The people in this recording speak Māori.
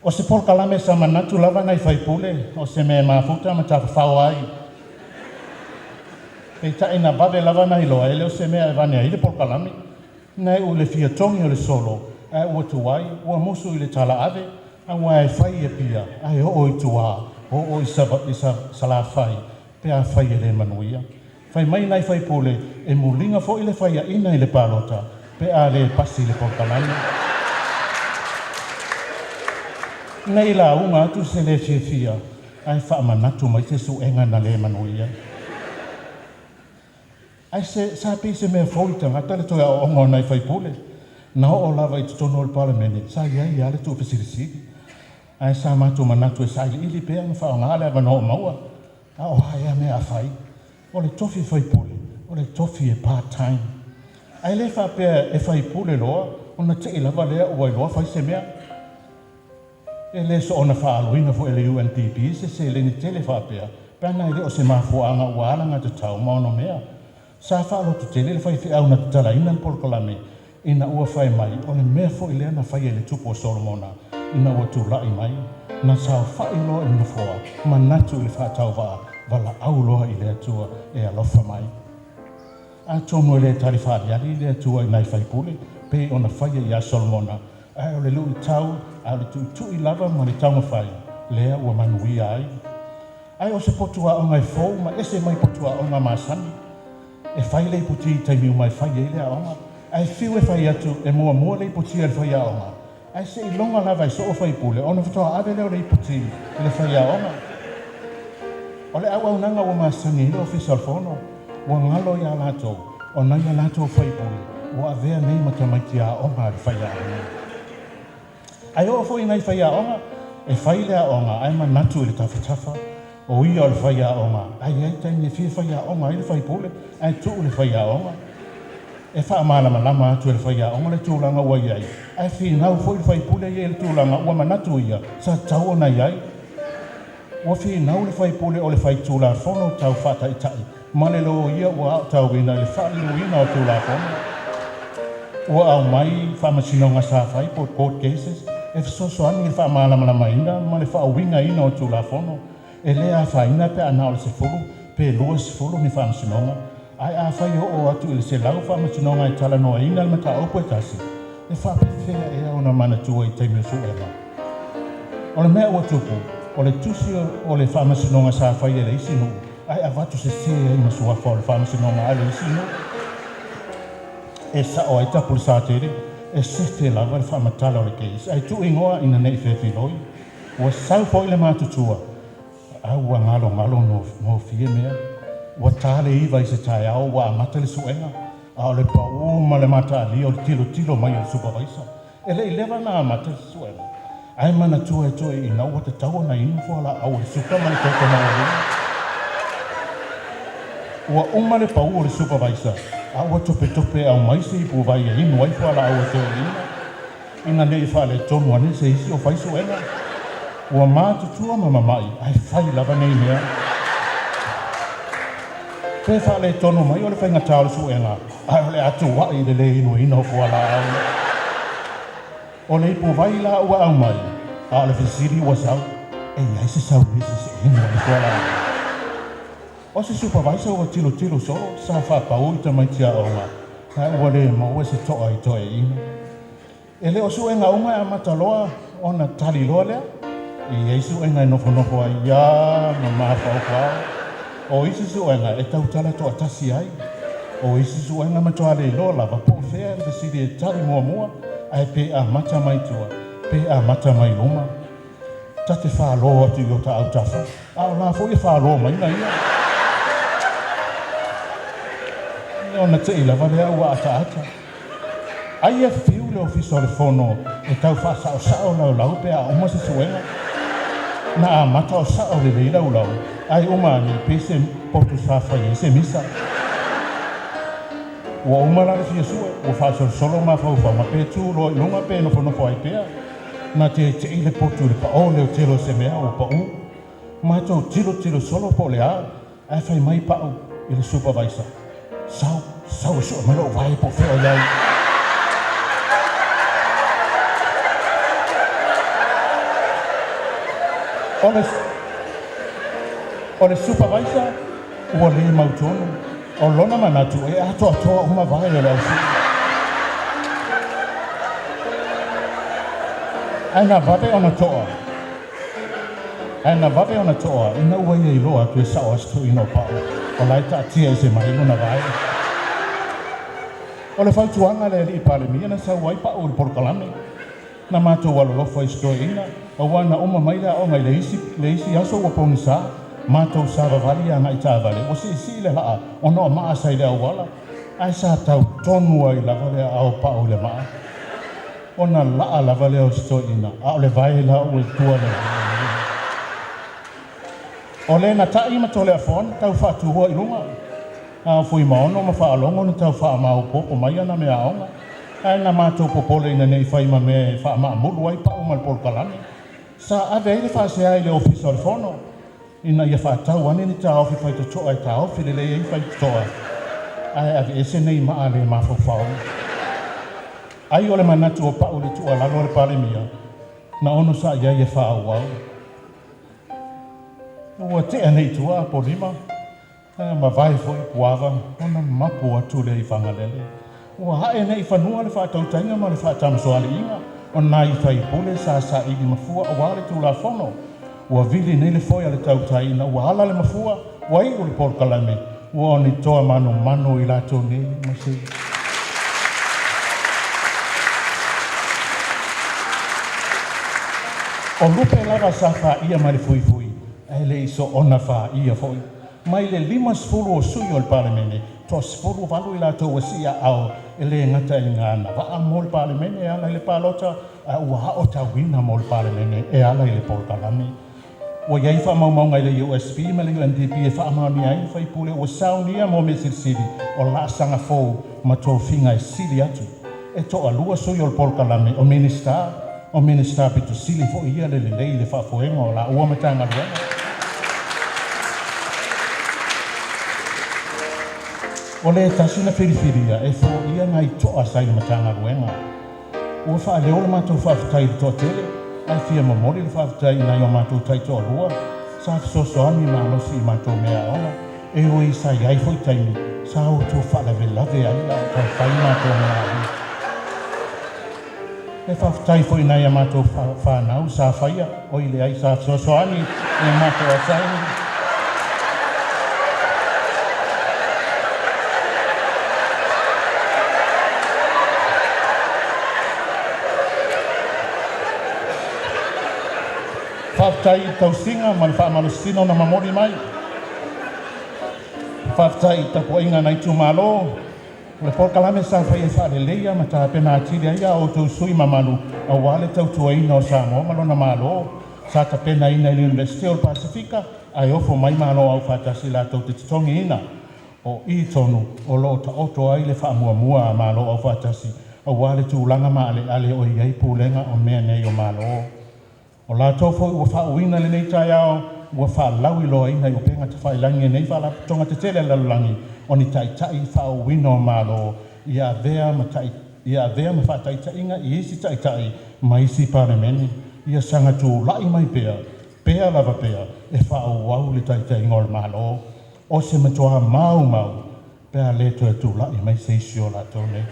O se pol kalame sa manatu lava nai fai pule, o se me mafuta ma tawhawhau ai. E ta ina vave lava nai loa, ele o se mea e vane ai le pol kalame. Nei u le fia tongi o le solo, a ua tuai, ua musu i le tala ave, a ua e fai e pia, a e o i tua, o i sala fai, pe a fai e le manuia. Fai mai nai fai pule, e mulinga fo i le fai a ina i le palota, pe a le pasi le pol kalame. Nei la unga atu se le fia, ai wha manatu mai te suenga na le manuia. Ai se sapi se mea fauita ngata le toia o ongo nei fai pule. Na o lava i tutono o le palamene, sa iai ale tu fesirisiri. Ai sa matu manatu e sa ili pea na wha o ngale ava no maua. A o haia mea fai. O le tofi fai pule, o le tofi e part-time. Ai le wha pea e fai pule loa, o na te lava lea ua i loa fai se mea. E le so ona whaaluina fo ele UNDP se le ni tele whapea. Pēna ele o se mafuanga ua alanga te tau maono mea. Sa whaalo tu tele le whai au na tala ina le polkolame. Ina ua whai mai o le mea fo ilea na whai ele tupo o Solomona. Ina ua tu lai mai. Na sao whai loa i nufoa. Manatu i le whaatau waa. Wala au loa i le atua e alofa mai. A tono ele tari whaariari i le atua i nai whai pule. Pe ona whai i a Solomona. Ai o le lui tau, ai le tui lava ma le taunga whai, lea ua manuia ai. Ai o se potua o ngai fōu, ma ese mai potua o ngā māsani. E whai le puti i taimiu mai whai e lea onga. Ai whiu e whai atu, e mua le puti e le whai a onga. Ai se i longa lava i so o whai pule, ona whatoa ave leo le puti e le whai a onga. O le au nanga ua māsani i le official whono, ua ngalo i a lato, o nai a lato whai pule, ua avea nei matamaiti a onga le whai a onga. Ai o fo ina i whai a onga, e whai lea onga, ai manatu i le tawhatafa, o ia o le whai a onga, ai taini e whia whai a onga i le whai pule, ai tuu le whai a onga. E wha malama lama atu e le whai a onga le tūlanga ua iai, ai whinau fo i le whai pule i le tūlanga ua manatu ia, sa tau ona iai. Ua whinau le whai pule o le whai tūla whono tau whata i tai, ma le lo ia ua au tau ina le wha iluina o tūla whono. Ua au mai whamasinonga sa whai po court cases, e fesoasoani i le whaamalamalamaina ma le whaawinga ina o tūlafono. E lea a whaina pe ana o le sefulu, pe lua sefulu ni whaamasinonga. Ai a whai o atu i le se lau whaamasinonga i tala noa ina le mata opo e tasi. E whaapewhea e au na manatua i teimio suema. O le mea ua tupu, o le tusi o le whaamasinonga sa whai e le isinu, ai a watu se sea i masuafa o le whaamasinonga a le isinu. E sa o ai tapu le sa tere, e sefe lava le whaamatala o le keis. Ai tu ingoa ina nei whewhiloi. Ua sau fo i le mātutua. Au ua ngalo no fie mea. Ua tāle iwa i se tae au ua amata le suenga. A o le pau ma le mata ali o le tilo mai o supervisor. E le ilewa na amata le suenga. Ai mana tua e toe i nau te tau na inu fo ala au le suka ma le toko na ua uma le pau o le supervisor. Aua tope au maisi i puwai e inu waifu ala au te ina. Ina nei whale tonu ane se isi o whaisu ena. Ua mātutua mamamai, ai whai lava nei mea. Pe whale tonu mai o le whainga tāle su ena. Ai ole atu wai le inu ina o ala au. O le ipu vai la ua au mai. A le whisiri ua sau. Ei se sau nisi se inu waifu ala au. O se supervisor ua tilo so, sa whapau i tamaitia onga. Hai ua le maua se toa i toe ina. E le o suenga unga a mataloa o na tali loa lea. I ei suenga e nofo ai ia ma mawhau. O isi suenga e tautala toa tasi ai. O isi suenga matoa le loa lava po fea le siri e tali mua. Ai pe a mata mai tua, pe a mata mai luma. Ta te whaloa atu i o ta au tafa. A o la fo i whaloa mai na ia. Ona te ilava lea ua ata. Ai e whiu le ofiso le whono e tau whaasao lau pe a oma se suenga. Na a mata o sao le leila lau. Ai oma ni pese potu sa whai e se misa. Ua oma la le fia sue, ua whaasol solo ma whauwha ma pe tu lo i lunga pe no ai pea. Na te ile potu le pa o leo telo se mea o pa u. Ma tau tilo solo po le a. Ai whai mai pa u i le supervisor. Sau so malo vai po feo lai. O le supervisor ua le mautonu o lona manatu e atoatoa uma vae o le ausi. Aina vave ona toa. Aina vave ona toa ina ua ia iloa atu e sao astu ino pao. O lai taatia e se mailu na vae. O le fautuanga le li pale mia na sau waipa o le porkalame. Na mātou walolofa i stoe ina, o wana oma maila o ngai le isi aso ua ponisa, mātou sa vavali a ngai tāvale, o si le haa, o noa maa sai le awala, ai sa tau tonua i lava le ao pao le maa. O na laa lava le o stoe ina, a o le vai la o e tua le. O le na tai ma tole a fon, tau whātua i lunga. A fui maono ma whaalongo ni tau wha mao popo mai ana me aonga. Ai na mātou popole ina nei whai ma me wha maa mulu ai pao mal polkalani. Sa ave ele wha se ai le ofisa o le fono. Ina ia wha tau ane ni ta ofi whai to toa e ta ofi le le ei whai toa. Ai ave ese nei maa le maa whau. Ai ole manatu o pao le tua lalo le pale mia. Na ono sa ia ia wha au au. Ua te anei tua a polima. Ma vai foi puava, ona mapu atu le i whangalele. Ua hae nei whanua le whātautainga ma le whātamsoali inga. O nai whai pule sa i di mafua o wale tu la whono. Ua vili nei le foi ale tautaina, ua ala le mafua, ua i ule porkalame. Ua oni toa mano i lato nei masi. O lupe lava sa wha ia ma le fui. E le iso ona wha ia foi. Mai le 5 o sui o le palemene, to 10 valu i latou sia ao e le ngata i ngana. Waa mo le palemene e ala i le palota, ua hao tauina mo le palemene e ala i le porkalame. Ua iai wha maunga i le USP ma le UNDP e wha amaoni ai whai pule ua saunia mo me sirisiri o la sanga fou ma tō whinga e siri atu. E to alua sui o le porkalame o minister pitu sili fo ia le lei le whafoenga o la ua matanga luenga. O le tasina whiriwhiria e fo ia ngai toa sai le matanga ruenga. Ua wha leo le mātou whawhitai le toa tele, ai fia mamori le whawhitai nai o mātou tai toa rua, sa fisosoani mālosi i mātou mea ona, e o i sa iai fo i taimi, sa o tō whalave lave ai la tau whai mātou mea ai. E whawhitai fo i nai a mātou whanau sa whaia, o i le ai sa fisosoani e mātou asaini. Whaftai tausinga ma le whaamalosino na mamori mai. Whaftai tapuainga nai tūmalo. Le porkalame sa whai e whaare leia ma tā pena atiri aia o tau sui mamalu a wale tau tuaina o Samoa malona malo. Sa ta pena ina i University of Pasifika ai ofo mai malo au whatasi la tau te titongi ina. O i tonu o lo ta oto ai le whaamuamua a malo au whatasi. A wale tūlanga ma ale o iai pūlenga o mea nei o malo. O la tofo ua whauina le nei tai ao, ua whalau i loa ina i upenga te whailangi e nei whala tonga te tele lalulangi, o ni tai whauina o malo, i a vea ma whatai tainga i isi tai ma isi paremeni, i a sanga tū lai mai pea lava pea, e whau le tai ngol malo, o se matua mau, pea leto e tū lai mai se isi o la tone.